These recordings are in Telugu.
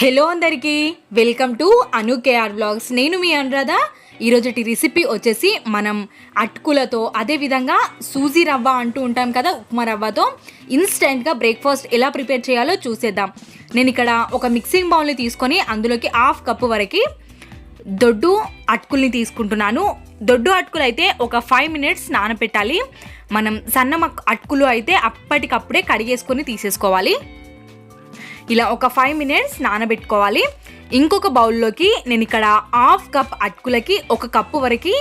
హలో అందరికీ welcome to Anu KR blogs. నేను మీ అనురాధ. ఈరోజుటి రెసిపీ వచ్చేసి మనం అటుకులతో అదేవిధంగా సూజీ రవ్వ అంటూ ఉంటాం కదా, ఉప్మా రవ్వతో ఇన్స్టెంట్గా బ్రేక్ఫాస్ట్ ఎలా ప్రిపేర్ చేయాలో చూసేద్దాం. నేను ఇక్కడ ఒక మిక్సింగ్ బౌల్ని తీసుకొని అందులోకి హాఫ్ కప్పు వరకు దొడ్డు అటుకుల్ని తీసుకుంటున్నాను. దొడ్డు అటుకులు అయితే ఒక 5 minutes నానబెట్టాలి. మనం సన్న అటుకులు అయితే అప్పటికప్పుడే కడిగేసుకొని తీసేసుకోవాలి. ఇలా ఒక 5 minutes నానబెట్టుకోవాలి. ఇంకొక బౌల్లోకి నేను ఇక్కడ హాఫ్ కప్ అటుకులకి 1 కప్పు వరకు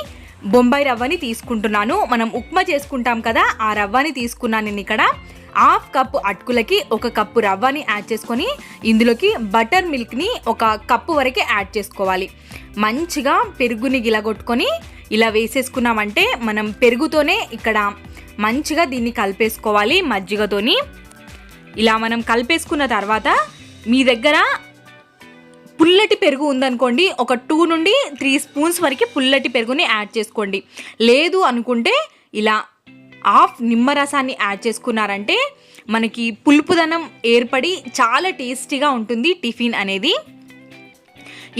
బొంబాయి రవ్వని తీసుకుంటున్నాను. మనం ఉప్మా చేసుకుంటాం కదా, ఆ రవ్వని తీసుకున్నాను. నేను ఇక్కడ హాఫ్ కప్పు అటుకులకి 1 కప్పు రవ్వని యాడ్ చేసుకొని ఇందులోకి బటర్ మిల్క్ని 1 కప్పు వరకు యాడ్ చేసుకోవాలి. మంచిగా పెరుగుని గిలగొట్టుకొని ఇలా వేసేసుకున్నామంటే మనం పెరుగుతోనే ఇక్కడ మంచిగా దీన్ని కలిపేసుకోవాలి మజ్జిగతోని. ఇలా మనం కలిపేసుకున్న తర్వాత మీ దగ్గర పుల్లటి పెరుగు ఉందనుకోండి, ఒక 2 నుండి 3 స్పూన్స్ వరకు పుల్లటి పెరుగుని యాడ్ చేసుకోండి. లేదు అనుకుంటే ఇలా హాఫ్ నిమ్మరసాన్ని యాడ్ చేసుకున్నారంటే మనకి పులుపుదనం ఏర్పడి చాలా టేస్టీగా ఉంటుంది టిఫిన్ అనేది.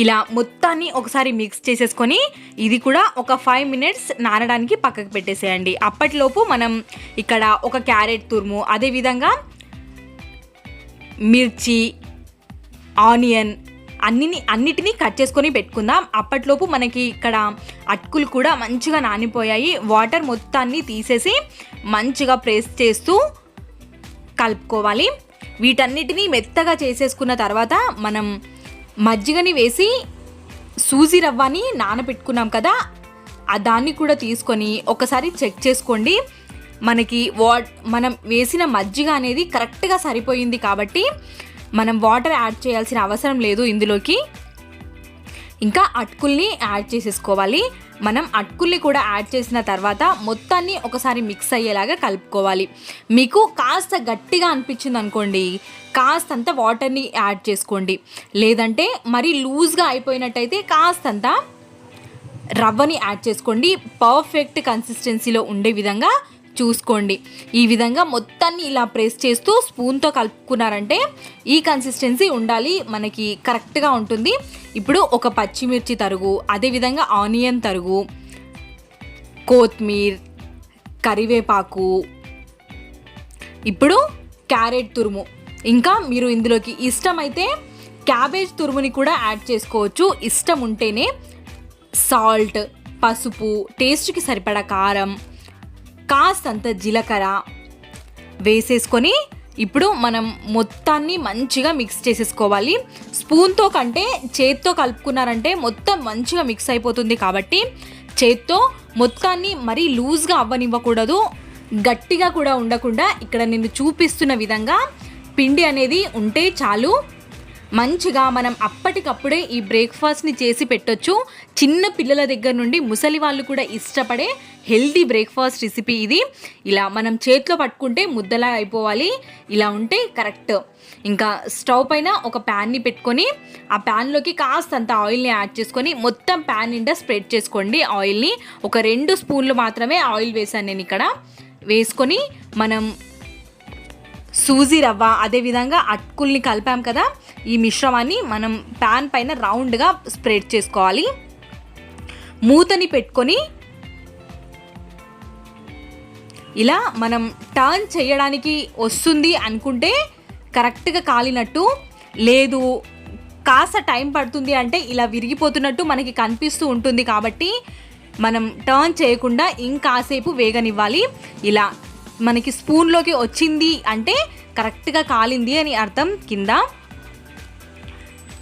ఇలా మొత్తాన్ని ఒకసారి మిక్స్ చేసేసుకొని ఇది కూడా ఒక 5 minutes నానడానికి పక్కకు పెట్టేసేయండి. అప్పటిలోపు మనం ఇక్కడ ఒక క్యారెట్ తురుము, అదేవిధంగా మిర్చి, ఆనియన్ అన్నిటినీ కట్ చేసుకొని పెట్టుకుందాం. అప్పట్లోపు మనకి ఇక్కడ అటుకులు కూడా మంచిగా నానిపోయాయి. వాటర్ మొత్తాన్ని తీసేసి మంచిగా ప్రెస్ చేస్తూ కలుపుకోవాలి. వీటన్నిటినీ మెత్తగా చేసేసుకున్న తర్వాత మనం మజ్జిగని వేసి సూజీ రవ్వని నానబెట్టుకున్నాం కదా, దాన్ని కూడా తీసుకొని ఒకసారి చెక్ చేసుకోండి. మనకి మనం వేసిన మజ్జిగ అనేది కరెక్ట్గా సరిపోయింది కాబట్టి మనం వాటర్ యాడ్ చేయాల్సిన అవసరం లేదు ఇందులోకి. ఇంకా అటుకుల్ని యాడ్ చేసేసుకోవాలి. మనం అటుకుల్ని కూడా యాడ్ చేసిన తర్వాత మొత్తాన్ని ఒకసారి మిక్స్ అయ్యేలాగా కలుపుకోవాలి. మీకు కాస్త గట్టిగా అనిపించింది అనుకోండి, కాస్తంత వాటర్ని యాడ్ చేసుకోండి. లేదంటే మరీ లూజ్గా అయిపోయినట్టయితే కాస్తంత రవ్వని యాడ్ చేసుకోండి. పర్ఫెక్ట్ కన్సిస్టెన్సీలో ఉండే విధంగా చూసుకోండి. ఈ విధంగా మొత్తాన్ని ఇలా ప్రెస్ చేస్తూ స్పూన్తో కలుపుకున్నారంటే ఈ కన్సిస్టెన్సీ ఉండాలి, మనకి కరెక్ట్గా ఉంటుంది. ఇప్పుడు ఒక పచ్చిమిర్చి తరుగు, అదేవిధంగా ఆనియన్ తరుగు, కొత్తిమీర, కరివేపాకు, ఇప్పుడు క్యారెట్ తురుము, ఇంకా మీరు ఇందులోకి ఇష్టమైతే క్యాబేజ్ తురుముని కూడా యాడ్ చేసుకోవచ్చు ఇష్టం ఉంటేనే. సాల్ట్, పసుపు, టేస్ట్కి సరిపడా కారం, కాస్తంత జీలకర్ర వేసేసుకొని ఇప్పుడు మనం మొత్తాన్ని మంచిగా మిక్స్ చేసేసుకోవాలి. స్పూన్తో కంటే చేత్తో కలుపుకున్నారంటే మొత్తం మంచిగా మిక్స్ అయిపోతుంది కాబట్టి చేత్తో మొత్తాన్ని మరీ లూజ్గా అవ్వనివ్వకూడదు, గట్టిగా కూడా ఉండకుండా ఇక్కడ నేను చూపిస్తున్న విధంగా పిండి అనేది ఉంటే చాలు. మంచిగా మనం అప్పటికప్పుడే ఈ బ్రేక్ఫాస్ట్ని చేసి పెట్టొచ్చు. చిన్న పిల్లల దగ్గర నుండి ముసలి వాళ్ళు కూడా ఇష్టపడే హెల్దీ బ్రేక్ఫాస్ట్ రెసిపీ ఇది. ఇలా మనం చేతిలో పట్టుకుంటే ముద్దలా అయిపోవాలి, ఇలా ఉంటే కరెక్ట్. ఇంకా స్టవ్ పైన ఒక ప్యాన్ని పెట్టుకొని ఆ ప్యాన్లోకి కాస్తంత ఆయిల్ని యాడ్ చేసుకొని మొత్తం ప్యాన్ నిండా స్ప్రెడ్ చేసుకోండి ఆయిల్ని. ఒక 2 స్పూన్లు మాత్రమే ఆయిల్ వేసాను నేను ఇక్కడ. వేసుకొని మనం సూజీ రవ్వ అదేవిధంగా అటుకుల్ని కలిపాం కదా, ఈ మిశ్రమాన్ని మనం ప్యాన్ పైన రౌండ్గా స్ప్రెడ్ చేసుకోవాలి. మూతని పెట్టుకొని ఇలా మనం టర్న్ చేయడానికి వస్తుంది అనుకుంటే కరెక్ట్గా కాలినట్టు, లేదు కాస్త టైం పడుతుంది అంటే ఇలా విరిగిపోతున్నట్టు మనకి కనిపిస్తూ ఉంటుంది కాబట్టి మనం టర్న్ చేయకుండా ఇంకాసేపు వేగనివ్వాలి. ఇలా మనకి స్పూన్లోకి వచ్చింది అంటే కరెక్ట్గా కాలింది అని అర్థం కింద.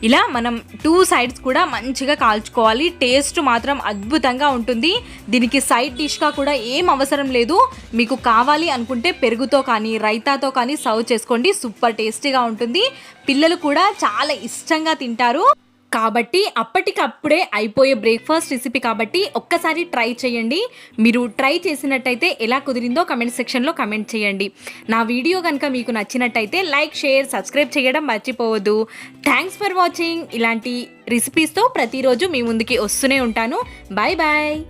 ఇలా మనం 2 sides కూడా మంచిగా కాల్చుకోవాలి. టేస్ట్ మాత్రం అద్భుతంగా ఉంటుంది. దీనికి సైడ్ డిష్గా కూడా ఏం అవసరం లేదు. మీకు కావాలి అనుకుంటే పెరుగుతో కానీ రైతాతో కానీ సర్వ్ చేసుకోండి, సూపర్ టేస్టీగా ఉంటుంది. పిల్లలు కూడా చాలా ఇష్టంగా తింటారు. కాబట్టి అప్పటికప్పుడే అయిపోయే బ్రేక్ఫాస్ట్ రెసిపీ కాబట్టి ఒక్కసారి ట్రై చేయండి. మీరు ట్రై చేసినట్టయితే ఎలా కుదిరిందో కమెంట్ సెక్షన్లో కమెంట్ చేయండి. నా వీడియో కనుక మీకు నచ్చినట్టయితే లైక్, షేర్, సబ్స్క్రైబ్ చేయడం మర్చిపోవద్దు. Thanks for watching. ఇలాంటి రెసిపీస్తో ప్రతిరోజు మీ ముందుకి వస్తూనే ఉంటాను. Bye bye.